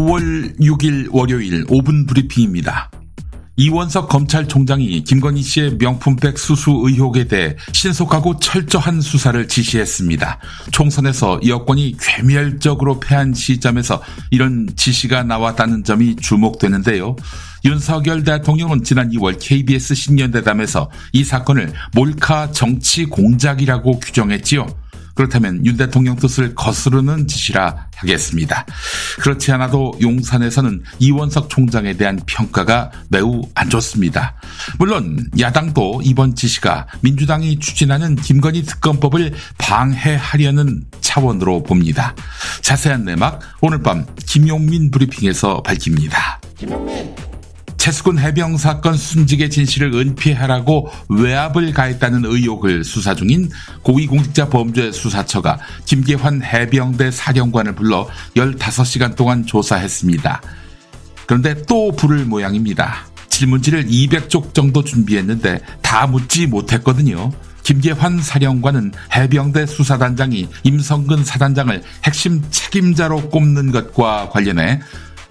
5월 6일 월요일 5분 브리핑입니다. 이원석 검찰총장이 김건희 씨의 명품백 수수 의혹에 대해 신속하고 철저한 수사를 지시했습니다. 총선에서 여권이 괴멸적으로 패한 시점에서 이런 지시가 나왔다는 점이 주목되는데요. 윤석열 대통령은 지난 2월 KBS 신년대담에서 이 사건을 몰카 정치 공작이라고 규정했지요. 그렇다면 윤 대통령 뜻을 거스르는 짓이라 하겠습니다. 그렇지 않아도 용산에서는 이원석 총장에 대한 평가가 매우 안 좋습니다. 물론 야당도 이번 지시가 민주당이 추진하는 김건희 특검법을 방해하려는 차원으로 봅니다. 자세한 내막 오늘 밤 김용민 브리핑에서 밝힙니다. 채수군 해병 사건 순직의 진실을 은폐하라고 외압을 가했다는 의혹을 수사 중인 고위공직자범죄수사처가 김계환 해병대 사령관을 불러 15시간 동안 조사했습니다. 그런데 또 부를 모양입니다. 질문지를 200쪽 정도 준비했는데 다 묻지 못했거든요. 김계환 사령관은 해병대 수사단장이 임성근 사단장을 핵심 책임자로 꼽는 것과 관련해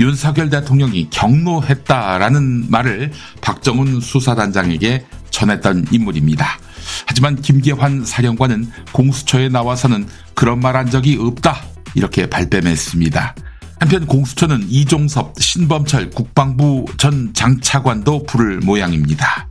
윤석열 대통령이 경로했다라는 말을 박정훈 수사단장에게 전했던 인물입니다. 하지만 김계환 사령관은 공수처에 나와서는 그런 말 한 적이 없다 이렇게 발뺌했습니다. 한편 공수처는 이종섭, 신범철 국방부 전 장차관도 부를 모양입니다.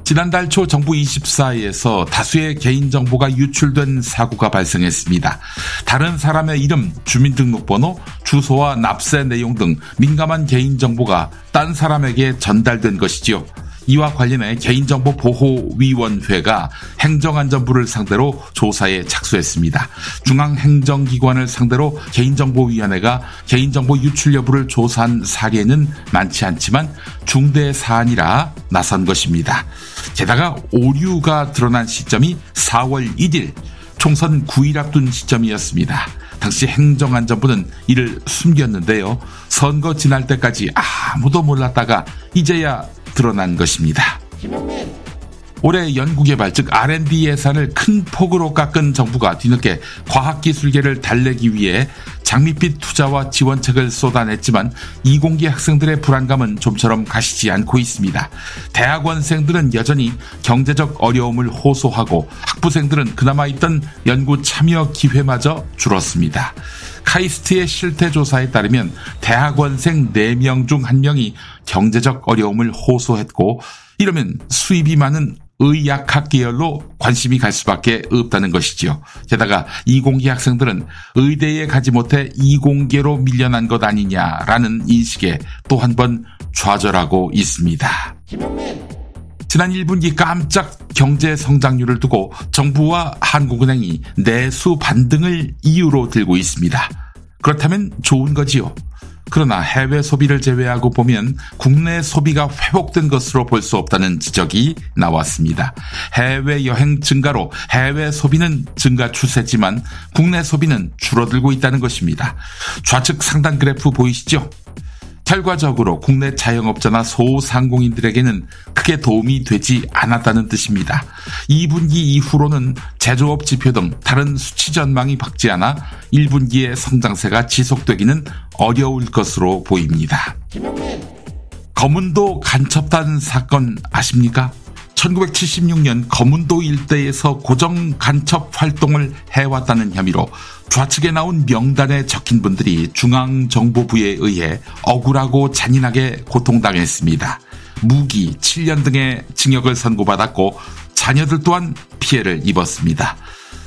지난달 초 정부 24에서 다수의 개인정보가 유출된 사고가 발생했습니다. 다른 사람의 이름, 주민등록번호, 주소와 납세 내용 등 민감한 개인정보가 딴 사람에게 전달된 것이지요. 이와 관련해 개인정보보호위원회가 행정안전부를 상대로 조사에 착수했습니다. 중앙행정기관을 상대로 개인정보위원회가 개인정보 유출 여부를 조사한 사례는 많지 않지만 중대 사안이라 나선 것입니다. 게다가 오류가 드러난 시점이 4월 1일, 총선 9일 앞둔 시점이었습니다. 당시 행정안전부는 이를 숨겼는데요. 선거 지날 때까지 아무도 몰랐다가 이제야 드러난 것입니다. 올해 연구개발 즉 R&D 예산을 큰 폭으로 깎은 정부가 뒤늦게 과학기술계를 달래기 위해 장밋빛 투자와 지원책을 쏟아냈지만 이공계 학생들의 불안감은 좀처럼 가시지 않고 있습니다. 대학원생들은 여전히 경제적 어려움을 호소하고 학부생들은 그나마 있던 연구 참여 기회마저 줄었습니다. 카이스트의 실태조사에 따르면 대학원생 4명 중 1명이 경제적 어려움을 호소했고 이러면 수입이 많은 의약학 계열로 관심이 갈 수밖에 없다는 것이지요. 게다가 이공계 학생들은 의대에 가지 못해 이공계로 밀려난 것 아니냐라는 인식에 또 한 번 좌절하고 있습니다. 지난 1분기 깜짝 경제 성장률을 두고 정부와 한국은행이 내수 반등을 이유로 들고 있습니다. 그렇다면 좋은 거지요. 그러나 해외 소비를 제외하고 보면 국내 소비가 회복된 것으로 볼 수 없다는 지적이 나왔습니다. 해외 여행 증가로 해외 소비는 증가 추세지만 국내 소비는 줄어들고 있다는 것입니다. 좌측 상단 그래프 보이시죠? 결과적으로 국내 자영업자나 소상공인들에게는 크게 도움이 되지 않았다는 뜻입니다. 2분기 이후로는 제조업 지표 등 다른 수치 전망이 밝지 않아 1분기의 성장세가 지속되기는 어려울 것으로 보입니다. 검은도 간첩단 사건 아십니까? 1976년 검은도 일대에서 고정 간첩 활동을 해왔다는 혐의로 좌측에 나온 명단에 적힌 분들이 중앙정보부에 의해 억울하고 잔인하게 고통당했습니다. 무기 7년 등의 징역을 선고받았고 자녀들 또한 피해를 입었습니다.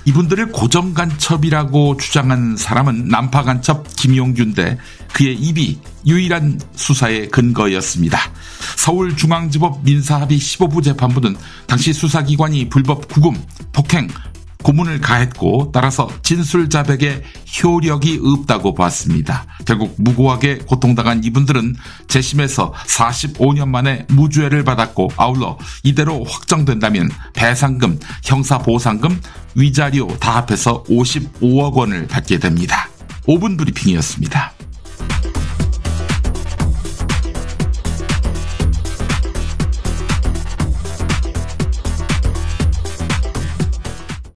이분들을 고정간첩이라고 주장한 사람은 난파간첩 김용균인데 그의 입이 유일한 수사의 근거였습니다. 서울중앙지법 민사합의 15부 재판부는 당시 수사기관이 불법 구금, 폭행, 고문을 가했고 따라서 진술자백에 효력이 없다고 봤습니다. 결국 무고하게 고통당한 이분들은 재심에서 45년 만에 무죄를 받았고 아울러 이대로 확정된다면 배상금, 형사보상금, 위자료 다 합해서 55억 원을 받게 됩니다. 5분 브리핑이었습니다.